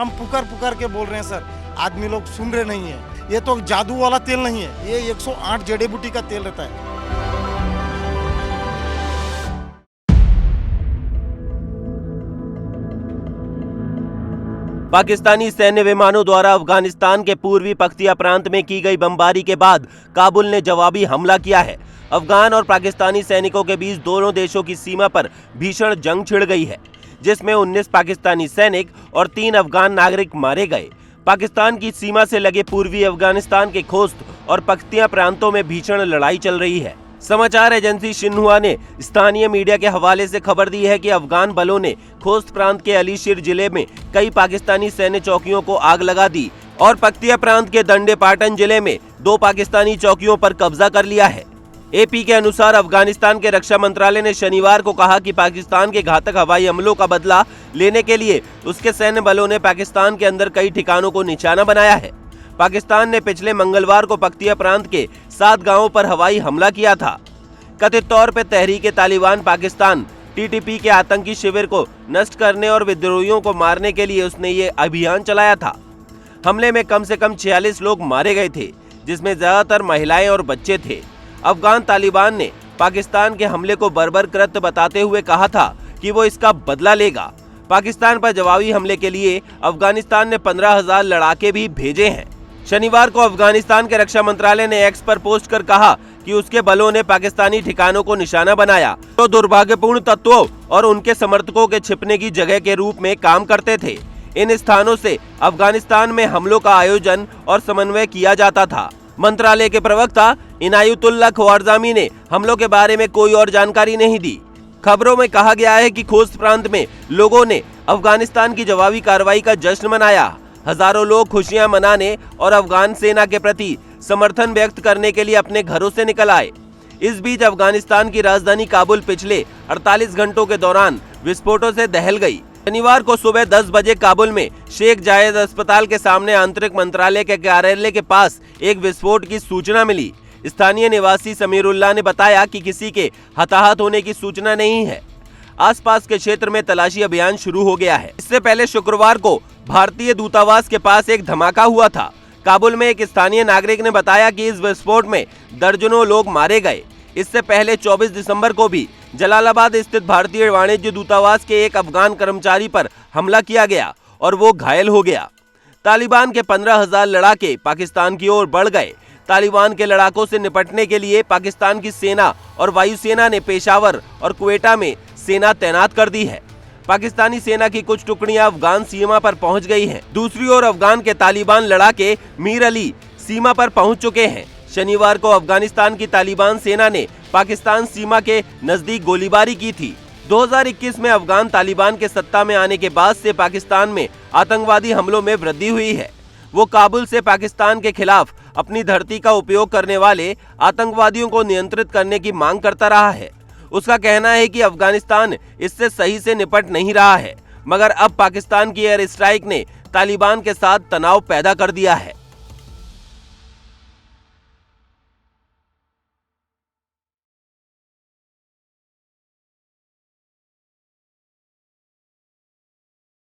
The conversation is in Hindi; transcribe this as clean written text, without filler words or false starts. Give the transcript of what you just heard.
हम पुकार पुकार के बोल रहे हैं सर, आदमी लोग सुन रहे नहीं है। ये तो जादू वाला तेल नहीं है, ये 108 जड़ी बूटी का तेल रहता है। पाकिस्तानी सैन्य विमानों द्वारा अफगानिस्तान के पूर्वी पख्तिया प्रांत में की गई बमबारी के बाद काबुल ने जवाबी हमला किया है। अफगान और पाकिस्तानी सैनिकों के बीच दोनों देशों की सीमा पर भीषण जंग छिड़ गई है, जिसमें 19 पाकिस्तानी सैनिक और 3 अफगान नागरिक मारे गए। पाकिस्तान की सीमा से लगे पूर्वी अफगानिस्तान के खोस्त और पख्तिया प्रांतों में भीषण लड़ाई चल रही है। समाचार एजेंसी शिन्हुआ ने स्थानीय मीडिया के हवाले से खबर दी है कि अफगान बलों ने खोस्त प्रांत के अलीशीर जिले में कई पाकिस्तानी सैन्य चौकियों को आग लगा दी और पख्तिया प्रांत के दंडे पाटन जिले में 2 पाकिस्तानी चौकियों पर कब्जा कर लिया है। एपी के अनुसार अफगानिस्तान के रक्षा मंत्रालय ने शनिवार को कहा कि पाकिस्तान के घातक हवाई हमलों का बदला लेने के लिए उसके सैन्य बलों ने पाकिस्तान के अंदर कई ठिकानों को निशाना बनाया है। पाकिस्तान ने पिछले मंगलवार को पख्तिया प्रांत के 7 गांवों पर हवाई हमला किया था। कथित तौर पर तहरीक तालिबान पाकिस्तान टीटीपी के आतंकी शिविर को नष्ट करने और विद्रोहियों को मारने के लिए उसने ये अभियान चलाया था। हमले में कम से कम 46 लोग मारे गए थे, जिसमें ज्यादातर महिलाएं और बच्चे थे। अफगान तालिबान ने पाकिस्तान के हमले को बर्बर कृत्य बताते हुए कहा था कि वो इसका बदला लेगा। पाकिस्तान पर जवाबी हमले के लिए अफगानिस्तान ने 15,000 लड़ाके भी भेजे हैं। शनिवार को अफगानिस्तान के रक्षा मंत्रालय ने एक्स पर पोस्ट कर कहा कि उसके बलों ने पाकिस्तानी ठिकानों को निशाना बनाया तो दुर्भाग्यपूर्ण तत्वों और उनके समर्थकों के छिपने की जगह के रूप में काम करते थे। इन स्थानों से अफगानिस्तान में हमलों का आयोजन और समन्वय किया जाता था। मंत्रालय के प्रवक्ता इनायतुल्लाह ख्वारज़मी ने हमलों के बारे में कोई और जानकारी नहीं दी। खबरों में कहा गया है कि खोस्त प्रांत में लोगों ने अफगानिस्तान की जवाबी कार्रवाई का जश्न मनाया। हजारों लोग खुशियां मनाने और अफगान सेना के प्रति समर्थन व्यक्त करने के लिए अपने घरों से निकल आए। इस बीच अफगानिस्तान की राजधानी काबुल पिछले 48 घंटों के दौरान विस्फोटों से दहल गई। शनिवार को सुबह 10 बजे काबुल में शेख जायद अस्पताल के सामने आंतरिक मंत्रालय के कार्यालय के पास एक विस्फोट की सूचना मिली। स्थानीय निवासी समीरुल्लाह ने बताया कि किसी के हताहत होने की सूचना नहीं है। आसपास के क्षेत्र में तलाशी अभियान शुरू हो गया है। इससे पहले शुक्रवार को भारतीय दूतावास के पास एक धमाका हुआ था। काबुल में एक स्थानीय नागरिक ने बताया कि इस विस्फोट में दर्जनों लोग मारे गए। इससे पहले 24 दिसंबर को भी जलालाबाद स्थित भारतीय वाणिज्य दूतावास के एक अफगान कर्मचारी पर हमला किया गया और वो घायल हो गया। तालिबान के 15,000 लड़ाके पाकिस्तान की ओर बढ़ गए। तालिबान के लड़ाकों से निपटने के लिए पाकिस्तान की सेना और वायुसेना ने पेशावर और क्वेटा में सेना तैनात कर दी है। पाकिस्तानी सेना की कुछ टुकड़ियां अफगान सीमा पर पहुंच गई हैं। दूसरी ओर अफगान के तालिबान लड़ाके मीर अली सीमा पर पहुंच चुके हैं। शनिवार को अफगानिस्तान की तालिबान सेना ने पाकिस्तान सीमा के नजदीक गोलीबारी की थी। 2021 में अफगान तालिबान के सत्ता में आने के बाद से पाकिस्तान में आतंकवादी हमलों में वृद्धि हुई है। वो काबुल से पाकिस्तान के खिलाफ अपनी धरती का उपयोग करने वाले आतंकवादियों को नियंत्रित करने की मांग करता रहा है। उसका कहना है कि अफगानिस्तान इससे सही से निपट नहीं रहा है, मगर अब पाकिस्तान की एयर स्ट्राइक ने तालिबान के साथ तनाव पैदा कर दिया है।